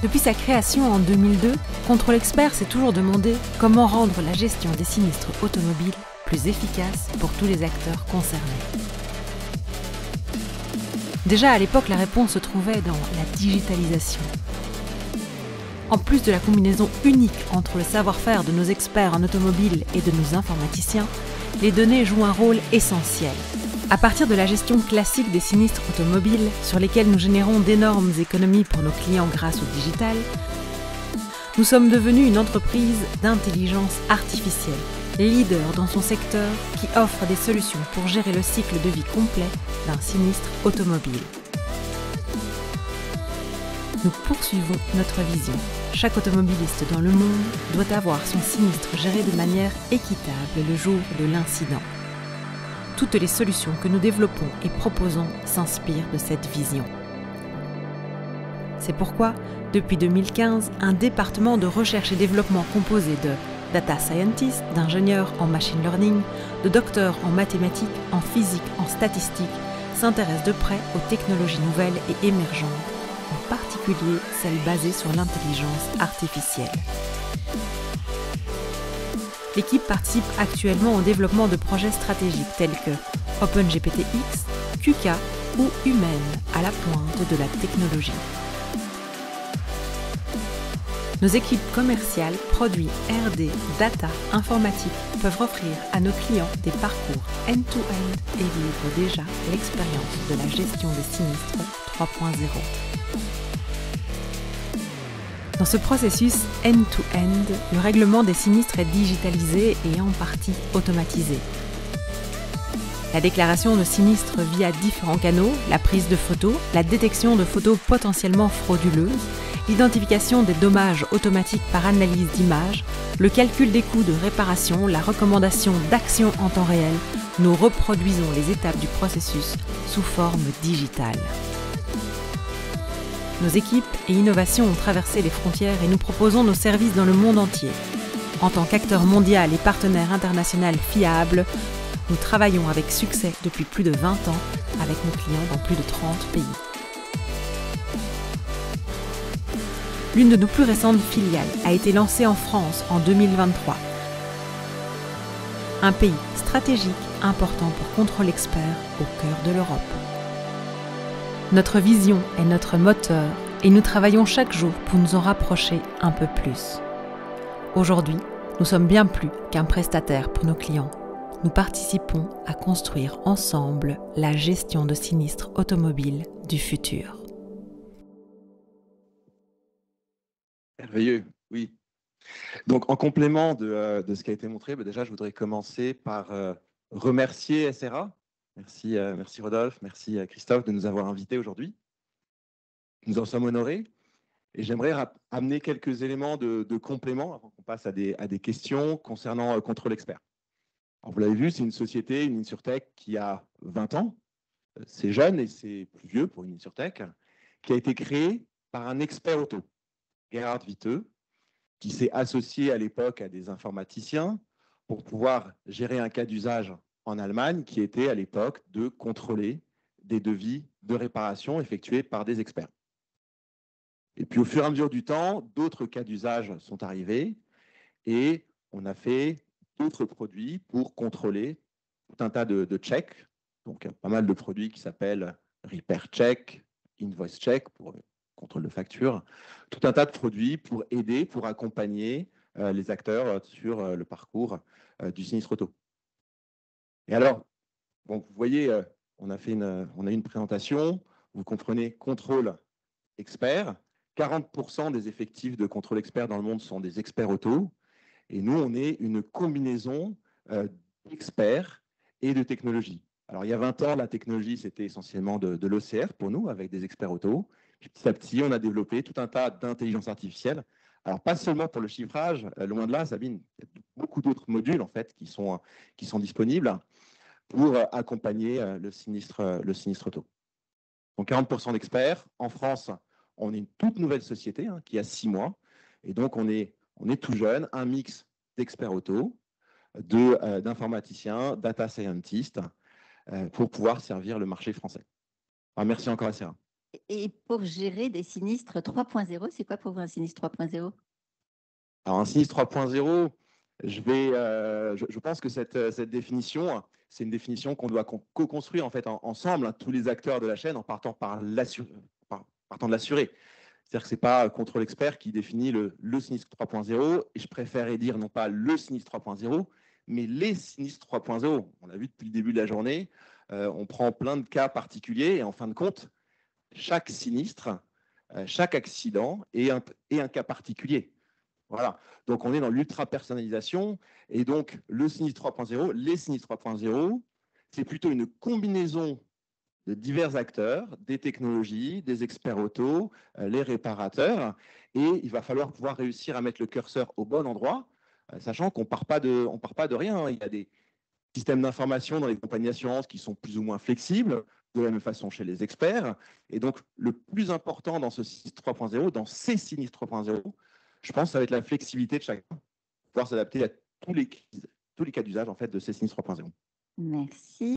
Depuis sa création en 2002, Contrôle Expert s'est toujours demandé comment rendre la gestion des sinistres automobiles plus efficace pour tous les acteurs concernés. Déjà à l'époque, la réponse se trouvait dans la digitalisation. En plus de la combinaison unique entre le savoir-faire de nos experts en automobile et de nos informaticiens, les données jouent un rôle essentiel. À partir de la gestion classique des sinistres automobiles, sur lesquels nous générons d'énormes économies pour nos clients grâce au digital, nous sommes devenus une entreprise d'intelligence artificielle, leader dans son secteur qui offre des solutions pour gérer le cycle de vie complet d'un sinistre automobile. Nous poursuivons notre vision. Chaque automobiliste dans le monde doit avoir son sinistre géré de manière équitable le jour de l'incident. Toutes les solutions que nous développons et proposons s'inspirent de cette vision. C'est pourquoi, depuis 2015, un département de recherche et développement composé de data scientists, d'ingénieurs en machine learning, de docteurs en mathématiques, en physique, en statistique, s'intéresse de près aux technologies nouvelles et émergentes, en particulier celles basées sur l'intelligence artificielle. L'équipe participe actuellement au développement de projets stratégiques tels que OpenGPT-X, QK ou Humaine, à la pointe de la technologie. Nos équipes commerciales, produits, R&D, data, informatique peuvent offrir à nos clients des parcours end-to-end et livrent déjà l'expérience de la gestion des sinistres 3.0. Dans ce processus end-to-end, le règlement des sinistres est digitalisé et en partie automatisé. La déclaration de sinistre via différents canaux, la prise de photos, la détection de photos potentiellement frauduleuses, l'identification des dommages automatiques par analyse d'images, le calcul des coûts de réparation, la recommandation d'action en temps réel, nous reproduisons les étapes du processus sous forme digitale. Nos équipes et innovations ont traversé les frontières et nous proposons nos services dans le monde entier. En tant qu'acteur mondial et partenaire international fiable, nous travaillons avec succès depuis plus de 20 ans avec nos clients dans plus de 30 pays. L'une de nos plus récentes filiales a été lancée en France en 2023. Un pays stratégique important pour Contrôle Expert au cœur de l'Europe. Notre vision est notre moteur et nous travaillons chaque jour pour nous en rapprocher un peu plus. Aujourd'hui, nous sommes bien plus qu'un prestataire pour nos clients. Nous participons à construire ensemble la gestion de sinistres automobiles du futur. Merveilleux, oui. Donc, en complément de ce qui a été montré, déjà, je voudrais commencer par remercier SRA. Merci, merci Rodolphe, merci Christophe de nous avoir invités aujourd'hui. Nous en sommes honorés et j'aimerais amener quelques éléments de complément avant qu'on passe à des questions concernant Contrôle Expert. Alors, vous l'avez vu, c'est une société, une InsurTech qui a 20 ans. C'est jeune et c'est plus vieux pour une InsurTech, qui a été créée par un expert auto, Gerhard Witte, qui s'est associé à l'époque à des informaticiens pour pouvoir gérer un cas d'usage en Allemagne qui était à l'époque de contrôler des devis de réparation effectués par des experts. Et puis au fur et à mesure du temps, d'autres cas d'usage sont arrivés et on a fait d'autres produits pour contrôler tout un tas de checks. Donc il y a pas mal de produits qui s'appellent Repair Check, Invoice Check pour contrôle de facture, tout un tas de produits pour aider, pour accompagner les acteurs sur le parcours du sinistre auto. Et alors, bon, vous voyez, on a eu une présentation, vous comprenez Contrôle Expert, 40% des effectifs de Contrôle Expert dans le monde sont des experts auto, et nous, on est une combinaison d'experts et de technologie. Alors, il y a 20 ans, la technologie, c'était essentiellement de l'OCR pour nous, avec des experts auto. Puis, petit à petit, on a développé tout un tas d'intelligence artificielle. Alors, pas seulement pour le chiffrage, loin de là, Sabine, il y a beaucoup d'autres modules, en fait, qui sont disponibles pour accompagner le sinistre auto. Donc, 40% d'experts. En France, on est une toute nouvelle société qui a 6 mois. Et donc, on est tout jeune, un mix d'experts auto, d'informaticiens, data scientists, pour pouvoir servir le marché français. Alors, merci encore à Sarah. Et pour gérer des sinistres 3.0, c'est quoi pour vous un sinistre 3.0? Alors, un sinistre 3.0, je pense que cette définition, c'est une définition qu'on doit co-construire en fait ensemble, hein, tous les acteurs de la chaîne, en partant partant de l'assuré. C'est-à-dire que ce n'est pas Contrôle Expert qui définit le sinistre 3.0, et je préférerais dire non pas le sinistre 3.0, mais les sinistres 3.0. On l'a vu depuis le début de la journée, on prend plein de cas particuliers, et en fin de compte, chaque sinistre, chaque accident est un cas particulier. Voilà. Donc, on est dans l'ultra-personnalisation. Et donc, le sinistre 3.0, les sinistres 3.0, c'est plutôt une combinaison de divers acteurs, des technologies, des experts auto, les réparateurs. Et il va falloir pouvoir réussir à mettre le curseur au bon endroit, sachant qu'on ne part pas de rien. Il y a des systèmes d'information dans les compagnies d'assurance qui sont plus ou moins flexibles, de la même façon chez les experts. Et donc, le plus important dans ce sinistre 3.0, dans ces sinistres 3.0, je pense que ça va être la flexibilité de chacun, pouvoir s'adapter à tous les cas d'usage en fait, de ces sinistres 3.0. Merci.